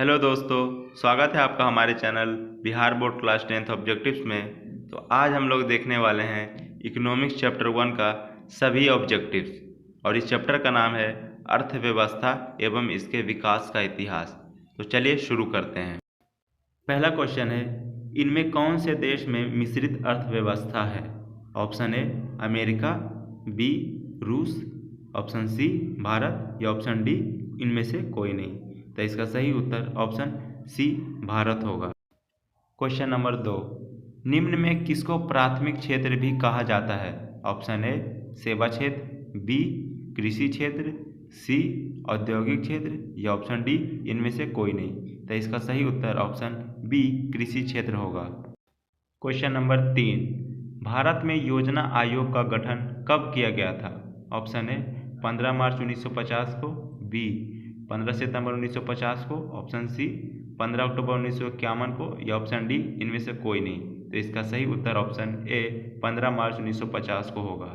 Hello दोस्तों, स्वागत है आपका हमारे channel Bihar board class 10th objectives में। तो आज हम लोग देखने वाले हैं इकोनॉमिक्स चैप्टर 1 का सभी ऑब्जेक्टिव्स और इस चैप्टर का नाम है अर्थव्यवस्था एवं इसके विकास का इतिहास। तो चलिए शुरू करते हैं। पहला क्वेश्चन है, इनमें कौन से देश में मिश्रित अर्थव्यवस्था है? ऑप्शन ए अमेरिका, बी रूस, ऑप्शन सी भारत या ऑप्शन डी इनमें से कोई नहीं। तो इसका सही उत्तर ऑप्शन सी भारत होगा। क्वेश्चन नंबर 2, निम्न में किसको प्राथमिक क्षेत्र भी कहा जाता है? ऑप्शन ए सेवा क्षेत्र, बी कृषि क्षेत्र, सी औद्योगिक क्षेत्र या ऑप्शन डी इनमें से कोई नहीं। तो इसका सही उत्तर ऑप्शन बी कृषि क्षेत्र होगा। क्वेश्चन नंबर 3, भारत में योजना आयोग का गठन कब किया गया था? ऑप्शन ए 15 मार्च 1950 को, बी 15 सितंबर 1950 को, ऑप्शन सी 15 अक्टूबर 1951 को या ऑप्शन डी इनमें से कोई नहीं। तो इसका सही उत्तर ऑप्शन ए 15 मार्च 1950 को होगा।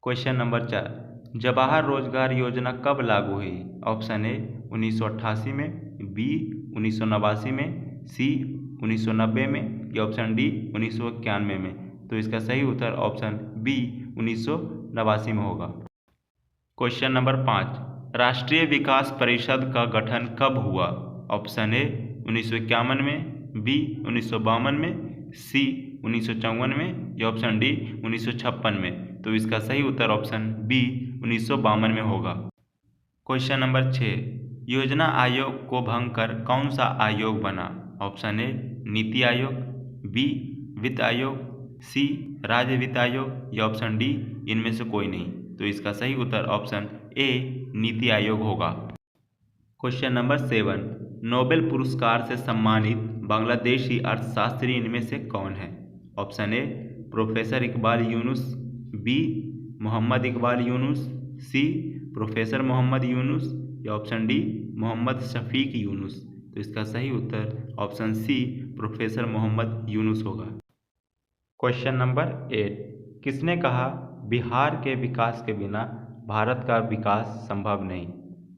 क्वेश्चन नंबर 4, जवाहर रोजगार योजना कब लागू हुई? ऑप्शन ए 1988 में, बी 1989 में, सी 1990 में या ऑप्शन डी 1991 में। तो इसका सही उत्तर ऑप्शन बी 1989 में होगा। क्वेश्चन नंबर 5, राष्ट्रीय विकास परिषद का गठन कब हुआ? ऑप्शन ए 1951 में, बी 1952 में, सी 1954 में या ऑप्शन डी 1956 में। तो इसका सही उत्तर ऑप्शन बी 1952 में होगा। क्वेश्चन नंबर 6, योजना आयोग को भंग कर कौन सा आयोग बना? Option A NITI Aayog, B वित्त आयोग, सी राज्य वित्त आयोग या ऑप्शन डी इनमें से कोई नहीं। तो इसका सही उत्तर ऑप्शन ए नीति आयोग होगा। क्वेश्चन नंबर 7, नोबेल पुरस्कार से सम्मानित बांग्लादेशी अर्थशास्त्री इनमें से कौन है? Option A professor Iqbal Yunus, B Mohammad Iqbal Yunus, C professor Mohammad Yunus या ऑप्शन डी मोहम्मद शफीक यूनुस। तो इसका सही उत्तर option C professor Mohammad Yunus होगा। क्वेश्चन नंबर 8, किसने कहा बिहार के विकास के बिना भारत का विकास संभव नहीं?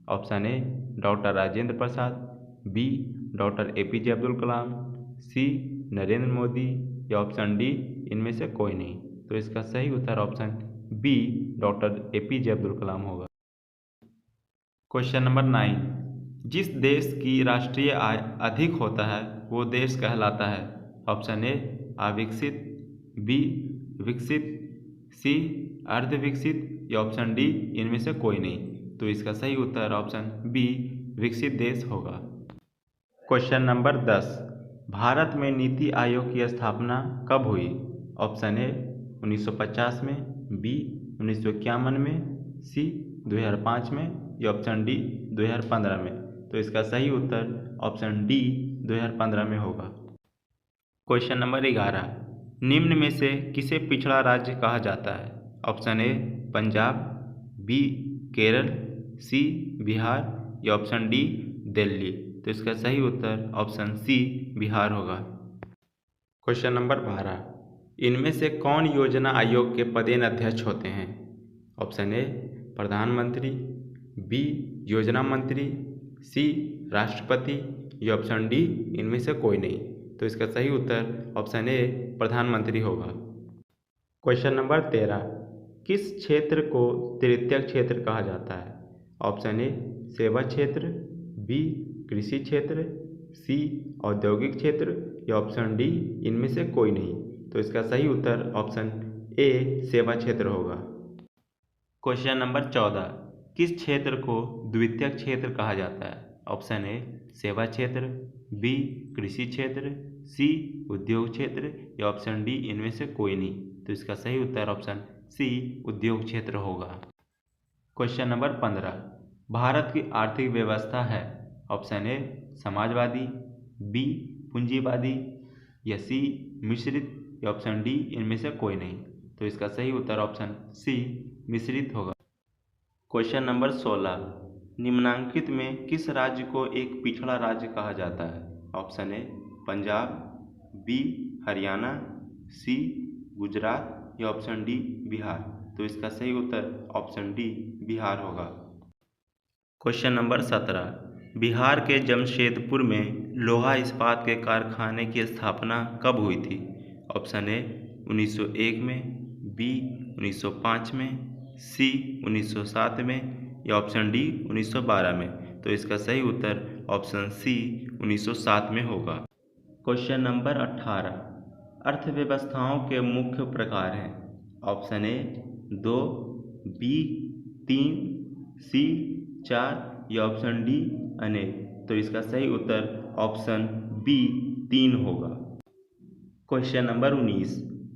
Option A doctor Rajendra Prasad, B doctor APJ Abdul Kalam, C Narendra Modi या ऑप्शन डी इनमें से कोई नहीं। तो इसका सही उत्तर option B doctor APJ Abdul Kalam होगा। क्वेश्चन नंबर 9, जिस देश की राष्ट्रीय आय अधिक होता है वो देश कहलाता है? ऑप्शन ए अविकसित, बी विकसित, सी अर्ध विकसित या ऑप्शन डी इनमें से कोई नहीं। तो इसका सही उत्तर ऑप्शन बी विकसित देश होगा। क्वेश्चन नंबर 10, भारत में नीति आयोग की स्थापना कब हुई? ऑप्शन ए 1950 में, बी 1951 में, सी 2005 में या ऑप्शन डी 2015 में। तो इसका सही उत्तर ऑप्शन डी 2015 में होगा। क्वेश्चन नंबर 11, निम्न में से किसे पिछड़ा राज्य कहा जाता है? Option A Punjab, B Kerala, C Bihar या ऑप्शन डी दिल्ली। तो इसका सही उत्तर ऑप्शन सी बिहार होगा। क्वेश्चन नंबर 12, इनमें से कौन योजना आयोग के पदेन अध्यक्ष होते हैं? ऑप्शन ए प्रधानमंत्री, बी योजना मंत्री, सी राष्ट्रपति या ऑप्शन डी इनमें से कोई नहीं। तो इसका सही उत्तर ऑप्शन ए प्रधानमंत्री होगा। क्वेश्चन नंबर 13, किस क्षेत्र को तृतीय क्षेत्र कहा जाता है? ऑप्शन ए सेवा क्षेत्र, बी कृषि क्षेत्र, सी औद्योगिक क्षेत्र या ऑप्शन डी इनमें से कोई नहीं। तो इसका सही उत्तर ऑप्शन ए सेवा क्षेत्र होगा। क्वेश्चन नंबर 14, किस क्षेत्र को द्वितीय क्षेत्र कहा जाता है? ऑप्शन ए सेवा क्षेत्र, बी कृषि क्षेत्र, सी उद्योग क्षेत्र या ऑप्शन डी इनमें से कोई नहीं। तो इसका सही उत्तर ऑप्शन सी उद्योग क्षेत्र होगा। क्वेश्चन नंबर 15, भारत की आर्थिक व्यवस्था है? ऑप्शन ए समाजवादी, बी पूंजीवादी या सी मिश्रित या ऑप्शन डी इनमें से कोई नहीं। तो इसका सही उत्तर ऑप्शन सी मिश्रित होगा। क्वेश्चन नंबर 16, निम्नांकित में किस राज्य को एक पिछड़ा राज्य कहा जाता है? Option A Punjab, B Haryana, C Gujarat या ऑप्शन डी बिहार। तो इसका सही उत्तर ऑप्शन डी बिहार होगा। क्वेश्चन नंबर 17, बिहार के जमशेदपुर में लोहा इस्पात के कारखाने की स्थापना कब हुई थी? ऑप्शन ए 1901 में, बी 1905 में, सी 1907 में या ऑप्शन डी 1912 में। तो इसका सही उत्तर ऑप्शन सी 1907 में होगा। क्वेश्चन नंबर 18, अर्थव्यवस्थाओं के मुख्य प्रकार हैं। ऑप्शन ए 2, बी 3, सी 4 या ऑप्शन डी अनेक। तो इसका सही उत्तर ऑप्शन बी 3 होगा। क्वेश्चन नंबर 19,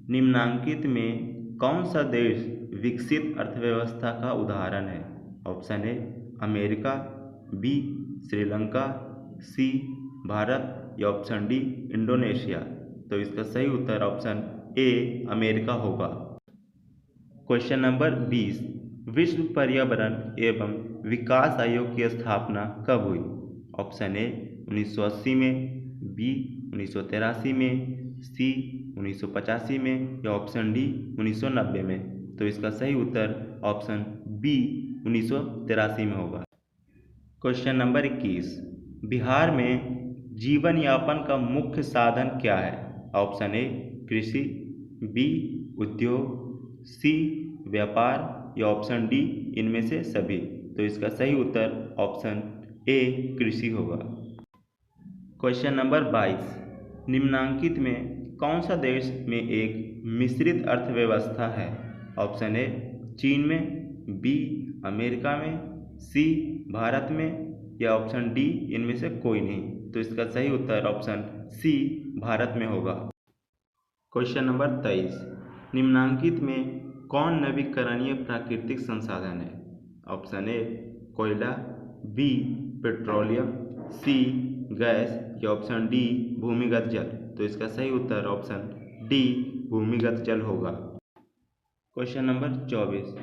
निम्नांकित में कौन सा देश विकसित अर्थव्यवस्था का उदाहरण है? Option A America, B Sri Lanka, C Bharat या ऑप्शन डी इंडोनेशिया। तो इसका सही उत्तर ऑप्शन ए अमेरिका होगा। क्वेश्चन नंबर 20, विश्व पर्यावरण एवं विकास आयोग की स्थापना कब हुई? ऑप्शन ए 1980 में, बी 1983 में, सी 1985 में या ऑप्शन डी 1990 में। तो इसका सही उत्तर ऑप्शन बी 1983 में होगा। क्वेश्चन नंबर 21, बिहार में जीवन यापन का मुख्य साधन क्या है? ऑप्शन ए कृषि, बी उद्योग, सी व्यापार या ऑप्शन डी इनमें से सभी। तो इसका सही उत्तर ऑप्शन ए कृषि होगा। क्वेश्चन नंबर 22, निम्नांकित में कौन सा देश में एक मिश्रित अर्थव्यवस्था है? ऑप्शन ए चीन में, बी अमेरिका में, सी भारत में या ऑप्शन डी इनमें से कोई नहीं। तो इसका सही उत्तर ऑप्शन सी भारत में होगा। क्वेश्चन नंबर 23, निम्नांकित में कौन नवीकरणीय प्राकृतिक संसाधन है? ऑप्शन ए कोयला, बी पेट्रोलियम, सी गैस या ऑप्शन डी भूमिगत जल। तो इसका सही उत्तर ऑप्शन डी भूमिगत जल होगा। क्वेश्चन नंबर 24,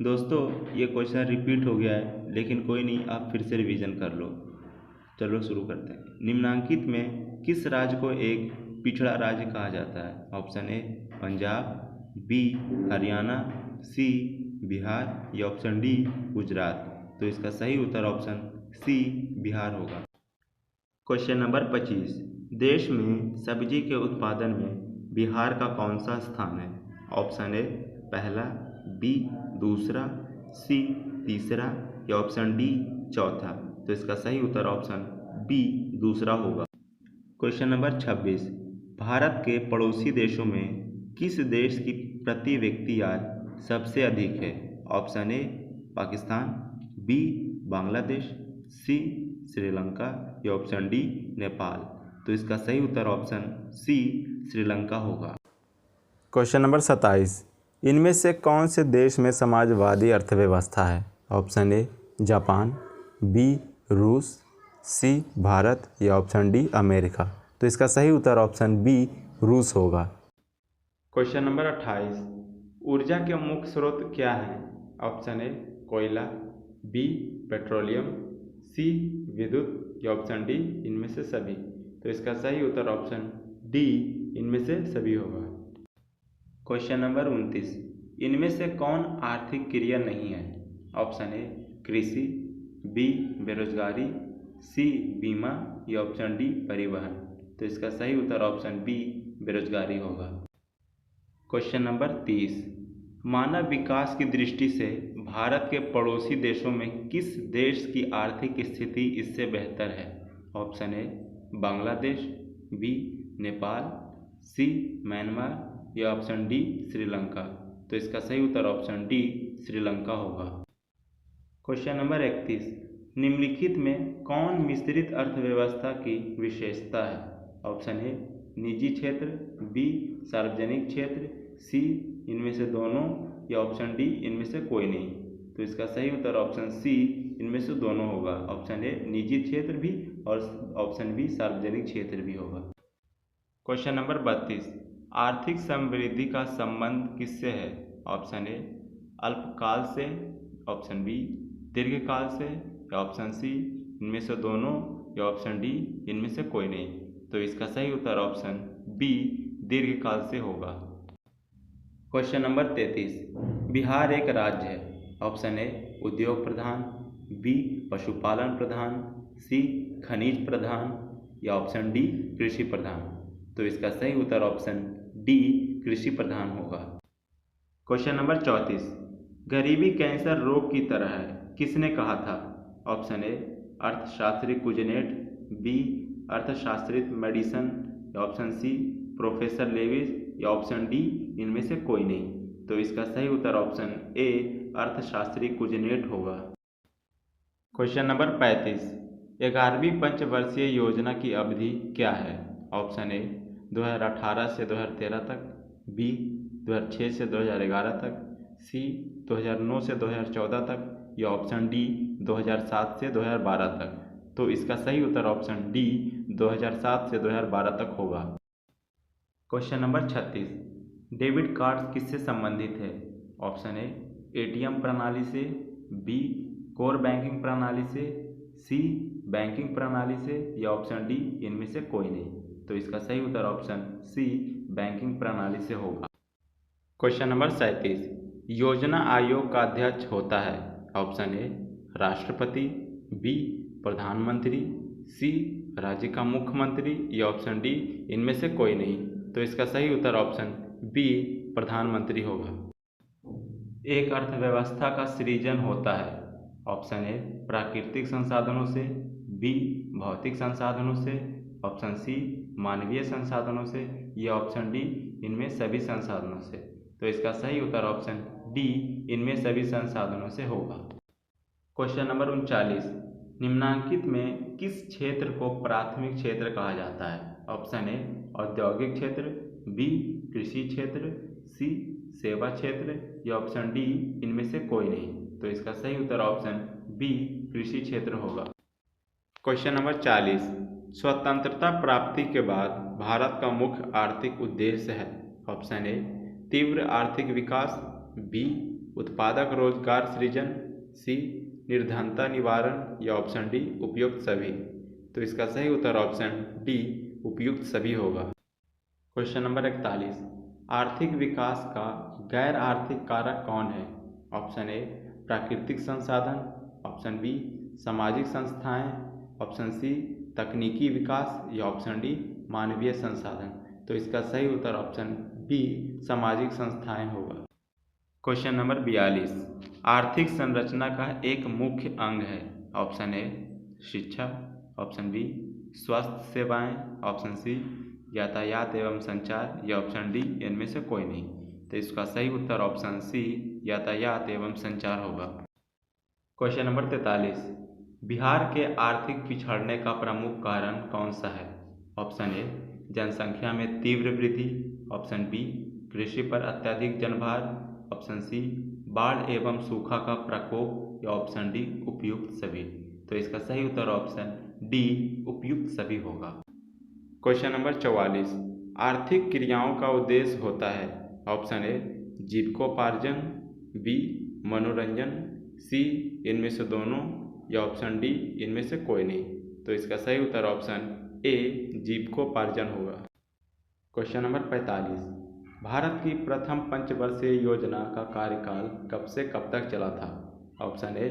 दोस्तों ये क्वेश्चन रिपीट हो गया है लेकिन कोई नहीं, आप फिर से रिवीजन कर लो। चलो शुरू करते हैं। निम्नांकित में किस राज्य को एक पिछड़ा राज्य कहा जाता है? Option A Punjab, B Haryana, C Bihar या ऑप्शन डी गुजरात। तो इसका सही उत्तर ऑप्शन सी बिहार होगा। क्वेश्चन नंबर 25, देश में सब्जी के उत्पादन में बिहार का कौन सा स्थान है? ऑप्शन ए पहला, बी दूसरा, सी तीसरा या ऑप्शन डी चौथा। तो इसका सही उत्तर ऑप्शन बी दूसरा होगा। क्वेश्चन नंबर 26, भारत के पड़ोसी देशों में किस देश की प्रति व्यक्ति आय सबसे अधिक है? Option A Pakistan, B Bangladesh, C Sri Lanka या ऑप्शन डी नेपाल। तो इसका सही उत्तर ऑप्शन सी श्रीलंका होगा। क्वेश्चन नंबर 27, इनमें से कौन से देश में समाजवादी अर्थव्यवस्था है? ऑप्शन ए जापान, बी रूस, सी भारत या ऑप्शन डी अमेरिका। तो इसका सही उत्तर ऑप्शन बी रूस होगा। क्वेश्चन नंबर 28, ऊर्जा के मुख्य स्रोत क्या हैं? ऑप्शन ए कोयला, बी पेट्रोलियम, सी विद्युत या ऑप्शन डी इनमें से सभी। तो इसका सही उत्तर ऑप्शन डी इनमें से सभी होगा। क्वेश्चन नंबर 29, इनमें से कौन आर्थिक क्रिया नहीं है? ऑप्शन ए कृषि, बी बेरोजगारी, सी बीमा या ऑप्शन डी परिवहन। तो इसका सही उत्तर ऑप्शन बी बेरोजगारी होगा। क्वेश्चन नंबर 30, मानव विकास की दृष्टि से भारत के पड़ोसी देशों में किस देश की आर्थिक स्थिति इससे बेहतर है? Option A Bangladesh, B Nepal, C Myanmar या ऑप्शन डी श्रीलंका। तो इसका सही उत्तर ऑप्शन डी श्रीलंका होगा। क्वेश्चन नंबर 31, निम्नलिखित में कौन मिश्रित अर्थव्यवस्था की विशेषता है? ऑप्शन ए निजी क्षेत्र, बी सार्वजनिक क्षेत्र, सी इनमें से दोनों या ऑप्शन डी इनमें से कोई नहीं। तो इसका सही उत्तर ऑप्शन सी इनमें से दोनों होगा। ऑप्शन ए निजी क्षेत्र भी और ऑप्शन बी सार्वजनिक क्षेत्र भी होगा। क्वेश्चन नंबर 32, आर्थिक समृद्धि का संबंध किससे है? ऑप्शन ए अल्पकाल से, ऑप्शन बी दीर्घकाल से या ऑप्शन सी इनमें से दोनों या ऑप्शन डी इनमें से कोई नहीं। तो इसका सही उत्तर ऑप्शन बी दीर्घकाल से होगा। क्वेश्चन नंबर 33, बिहार एक राज्य है। ऑप्शन ए उद्योग प्रधान, बी पशुपालन प्रधान, सी खनिज प्रधान या ऑप्शन डी कृषि प्रधान। तो इसका सही उत्तर ऑप्शन डी कृषि प्रधान होगा। क्वेश्चन नंबर 34, गरीबी कैंसर रोग की तरह है, किसने कहा था? ऑप्शन ए अर्थशास्त्री कुजनेट, बी अर्थशास्त्री मेडिसन, या ऑप्शन सी प्रोफेसर लेविस, या ऑप्शन डी इनमें से कोई नहीं। तो इसका सही उत्तर ऑप्शन ए अर्थशास्त्री कुजनेट होगा। क्वेश्चन नंबर 35, 11वीं पंचवर्षीय योजना की अवधि क्या है? ऑप्शन ए 2018 से 2013 तक, बी 2006 से 2011 तक, सी 2009 से 2014 तक, या ऑप्शन डी 2007 से 2012 तक। तो इसका सही उत्तर ऑप्शन डी 2007 से 2012 तक होगा। क्वेश्चन नंबर 36, डेबिट कार्ड किससे संबंधित है? ऑप्शन ए एटीएम प्रणाली से, बी कोर बैंकिंग प्रणाली से, सी बैंकिंग प्रणाली से, या ऑप्शन डी इनमें से कोई नहीं। तो इसका सही उत्तर ऑप्शन सी बैंकिंग प्रणाली से होगा। क्वेश्चन नंबर 37, योजना आयोग का अध्यक्ष होता है? ऑप्शन ए राष्ट्रपति, बी प्रधानमंत्री, सी राज्य का मुख्यमंत्री, या ऑप्शन डी इनमें से कोई नहीं। तो इसका सही उत्तर ऑप्शन बी प्रधानमंत्री होगा। एक अर्थव्यवस्था का सृजन होता है? ऑप्शन ए प्राकृतिक संसाधनों से, बी भौतिक संसाधनों से, ऑप्शन सी मानवीय संसाधनों से, या ऑप्शन डी इनमें सभी संसाधनों से। तो इसका सही उत्तर ऑप्शन डी इनमें सभी संसाधनों से होगा। क्वेश्चन नंबर 39, निम्नांकित में किस क्षेत्र को प्राथमिक क्षेत्र कहा जाता है? ऑप्शन ए औद्योगिक क्षेत्र, बी कृषि क्षेत्र, सी सेवा क्षेत्र, या ऑप्शन डी इनमें से कोई नहीं। तो इसका सही उत्तर ऑप्शन बी कृषि क्षेत्र होगा। क्वेश्चन नंबर 40, स्वतंत्रता प्राप्ति के बाद भारत का मुख्य आर्थिक उद्देश्य है? ऑप्शन ए तीव्र आर्थिक विकास, बी उत्पादक रोजगार सृजन, सी निर्धनता निवारण, या ऑप्शन डी उपयुक्त सभी। तो इसका सही उत्तर ऑप्शन डी उपयुक्त सभी होगा। क्वेश्चन नंबर 41, आर्थिक विकास का गैर आर्थिक कारक कौन है? ऑप्शन ए प्राकृतिक संसाधन, ऑप्शन बी सामाजिक संस्थाएं, ऑप्शन सी तकनीकी विकास, या ऑप्शन डी मानवीय संसाधन। तो इसका सही उत्तर ऑप्शन बी सामाजिक संस्थाएं होगा। क्वेश्चन नंबर 42, आर्थिक संरचना का एक मुख्य अंग है? ऑप्शन ए शिक्षा, ऑप्शन बी स्वास्थ्य सेवाएं, ऑप्शन सी यातायात एवं संचार, या ऑप्शन डी इनमें से कोई नहीं। तो इसका सही उत्तर ऑप्शन सी यातायात एवं संचार होगा। क्वेश्चन नंबर 43, बिहार के आर्थिक पिछड़ने का प्रमुख कारण कौन सा है? ऑप्शन ए जनसंख्या में तीव्र वृद्धि, ऑप्शन बी कृषि पर अत्यधिक जनभार, ऑप्शन सी बाढ़ एवं सूखा का प्रकोप, या ऑप्शन डी उपयुक्त सभी। तो इसका सही उत्तर ऑप्शन डी उपयुक्त सभी होगा। क्वेश्चन नंबर 44, आर्थिक क्रियाओं का उद्देश्य होता है? ऑप्शन ए जीविकोपार्जन, बी मनोरंजन, सी इनमें से दोनों, या ऑप्शन डी इनमें से कोई नहीं। तो इसका सही उत्तर ऑप्शन ए जीविकोपार्जन होगा। क्वेश्चन नंबर 45, भारत की प्रथम पंचवर्षीय योजना का कार्यकाल कब से कब तक चला था? ऑप्शन ए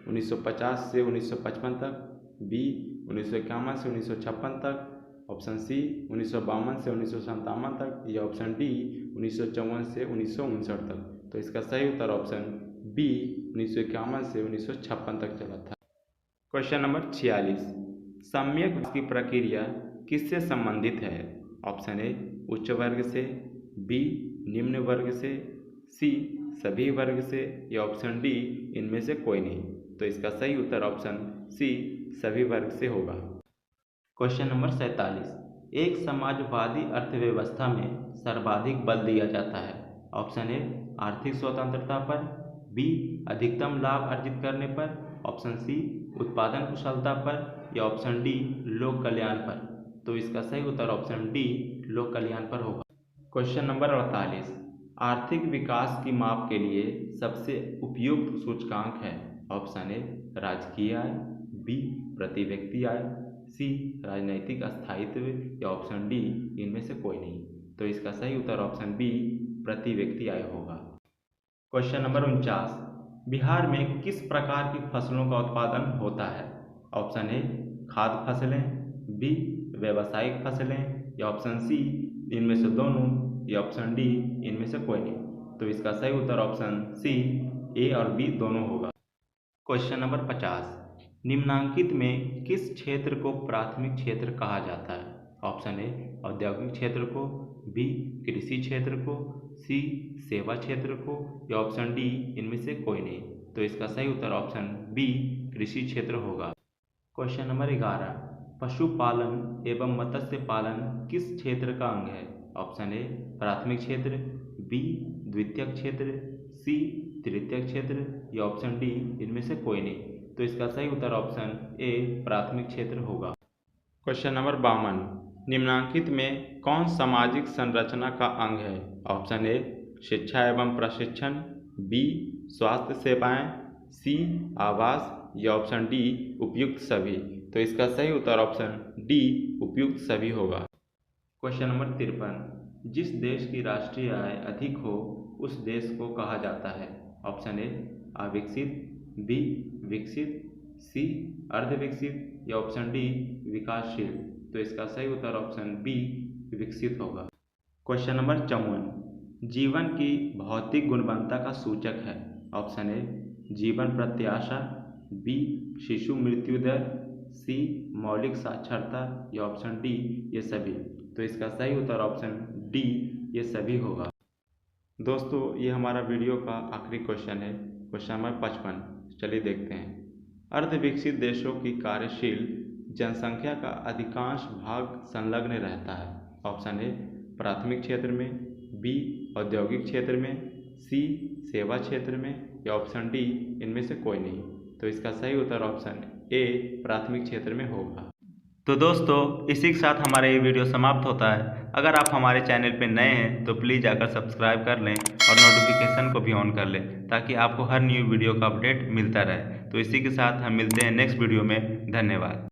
1950 से 1955 तक, बी 1951 से 1956 तक, ऑप्शन सी 1952 से 1957 तक, या ऑप्शन डी 1954 से 1959 तक। तो इसका सही उत्तर ऑप्शन बी 1951 से 1956 तक चला था। क्वेश्चन नंबर 46, सम्यक की प्रक्रिया किससे संबंधित है? ऑप्शन ए उच्च वर्ग से, बी निम्न वर्ग से, सी सभी वर्ग से, या ऑप्शन डी इनमें से कोई नहीं। तो इसका सही उत्तर ऑप्शन सी सभी वर्ग से होगा। क्वेश्चन नंबर 47, एक समाजवादी अर्थव्यवस्था में सर्वाधिक बल दिया जाता है? ऑप्शन ए आर्थिक स्वतंत्रता पर, बी अधिकतम लाभ अर्जित करने पर, ऑप्शन सी उत्पादन कुशलता पर, या ऑप्शन डी लोक कल्याण पर। तो इसका सही उत्तर ऑप्शन डी लोक कल्याण पर होगा। क्वेश्चन नंबर 48, आर्थिक विकास की माप के लिए सबसे उपयुक्त सूचकांक है? ऑप्शन ए राजकीय आय, बी प्रति व्यक्ति आय, सी राजनैतिक स्थायित्व, या ऑप्शन डी इनमें से कोई नहीं। तो इसका सही उत्तर ऑप्शन बी प्रति व्यक्ति आय होगा। क्वेश्चन नंबर 49, बिहार में किस प्रकार की फसलों का उत्पादन होता है? ऑप्शन ए खाद्य फसलें, बी व्यावसायिक फसलें, या ऑप्शन सी इनमें से दोनों, या ऑप्शन डी इनमें से कोई नहीं। तो इसका सही उत्तर ऑप्शन सी ए और बी दोनों होगा। क्वेश्चन नंबर 50, निम्नांकित में किस क्षेत्र को प्राथमिक क्षेत्र कहा जाता है? ऑप्शन ए औद्योगिक क्षेत्र को, बी कृषि क्षेत्र को, सी सेवा क्षेत्र को, या ऑप्शन डी इनमें से कोई नहीं। तो इसका सही उत्तर ऑप्शन बी कृषि क्षेत्र होगा। क्वेश्चन नंबर 11, पशुपालन एवं मत्स्य पालन किस क्षेत्र का अंग है? ऑप्शन ए प्राथमिक क्षेत्र, बी द्वितीयक क्षेत्र, सी तृतीयक क्षेत्र, या ऑप्शन डी इनमें से कोई नहीं। तो इसका सही उत्तर ऑप्शन ए प्राथमिक क्षेत्र होगा। क्वेश्चन नंबर 52, निम्नांकित में कौन सामाजिक संरचना का अंग है? ऑप्शन ए शिक्षा एवं प्रशिक्षण, बी स्वास्थ्य सेवाएं, सी आवास, या ऑप्शन डी उपयुक्त सभी। तो इसका सही उत्तर ऑप्शन डी उपयुक्त सभी होगा। क्वेश्चन नंबर 53, जिस देश की राष्ट्रीय आय अधिक हो उस देश को कहा जाता है? ऑप्शन ए अविकसित, बी विकसित, सी अर्धविकसित, या ऑप्शन डी विकासशील। तो इसका सही उत्तर ऑप्शन बी विकसित होगा। क्वेश्चन नंबर 54, जीवन की भौतिक गुणवत्ता का सूचक है? ऑप्शन ए जीवन प्रत्याशा, बी शिशु मृत्यु दर, सी मौलिक साक्षरता, या ऑप्शन डी ये सभी। तो इसका सही उत्तर ऑप्शन डी ये सभी होगा। दोस्तों ये हमारा वीडियो का आखिरी क्वेश्चन है, क्वेश्चन नंबर 55। चलिए देखते हैं। अर्धविकसित देशों की कार्यशील जनसंख्या का अधिकांश भाग संलग्न रहता है? ऑप्शन ए प्राथमिक क्षेत्र में, बी औद्योगिक क्षेत्र में, सी सेवा क्षेत्र में, या ऑप्शन डी इनमें से कोई नहीं। तो इसका सही उत्तर ऑप्शन ए प्राथमिक क्षेत्र में होगा। तो दोस्तों इसी के साथ हमारा ये वीडियो समाप्त होता है। अगर आप हमारे चैनल पे नए हैं तो प्लीज़ जाकर सब्सक्राइब कर लें और नोटिफिकेशन को भी ऑन कर लें ताकि आपको हर न्यू वीडियो का अपडेट मिलता रहे। तो इसी के साथ हम मिलते हैं नेक्स्ट वीडियो में। धन्यवाद।